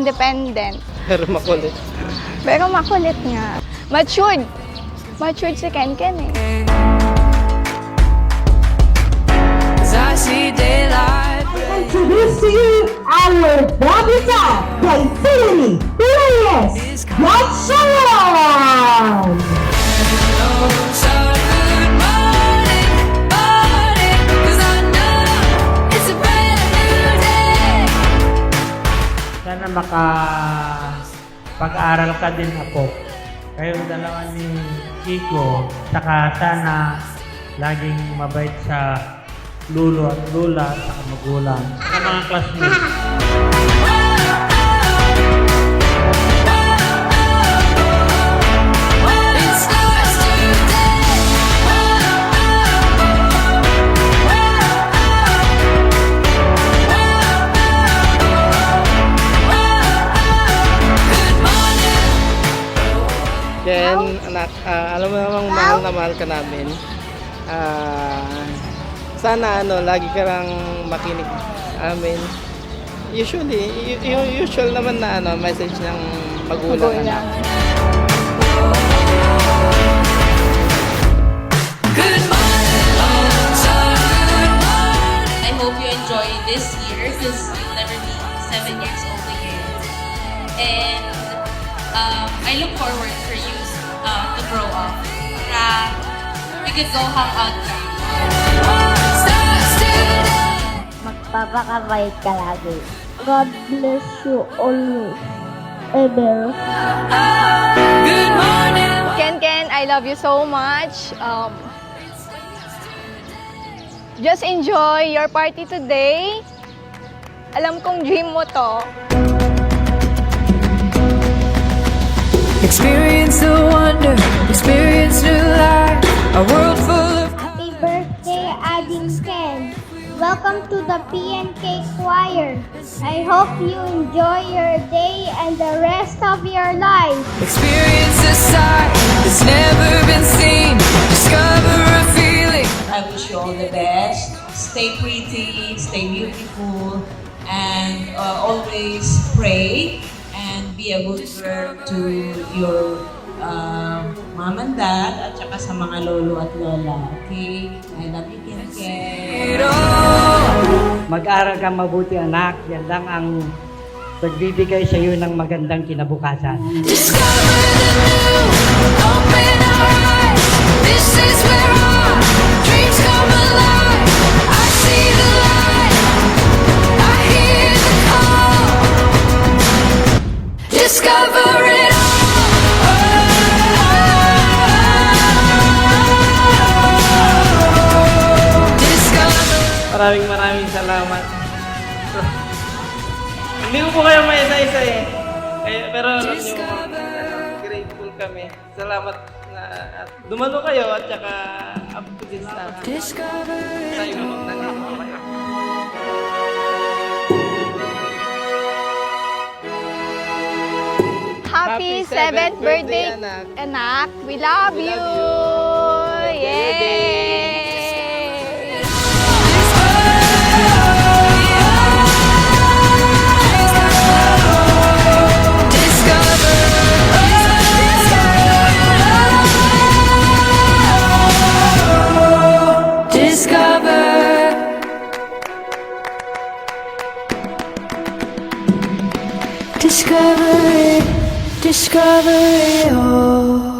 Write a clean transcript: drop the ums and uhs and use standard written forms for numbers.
independent. Pero makulit. Pero makulit nga. Matured. Matured si Ken eh. Introduce to you our Brabita by Infinity Players Watson! Sana makapag-aral ka din ako. Kayong dalawa ni Kiko, saka sana laging mabait sa lulo at lula sa magulang, sa mga classmates. Ken, anak, alam mo namang mahal na mahal ka namin. Sana lagi ka lang makinig sa amin. Usually, yung usual naman na message ng magulang. Anak. I hope you enjoy this year because you'll never be 7 years old again. And I look forward for you to grow up. We could go hang out. Magpapakabait ka lagi. God bless you always. Ever. Ken, I love you so much. Just enjoy your party today. Alam kong dream mo to. Experience the wonder, experience new life, a world full of... Happy birthday, Ading Ken. Welcome to the PNK Choir. I hope you enjoy your day and the rest of your life. Experience a sight that's never been seen, discover a feeling. I wish you all the best. Stay pretty, stay beautiful, and always pray and be a good girl to your mom and dad at saka sa mga lolo at lola. Okay? I love you, Ken. Mag-aral ka mabuti, anak. Yan lang ang pagbibigay sa iyo ng magandang kinabukasan. Discover the new, open our eyes. This is where our dreams come alive. I see the light, I hear the call. Discover it all. Maraming salamat. Hindi ko po kayo may isa-isa eh. Pero alam niyo po, grateful kami. Salamat na at dumalo kayo at saka up to this na. Tayo naman nandito kayo. Happy 7th birthday, anak. We love you. Yay! Discover it all.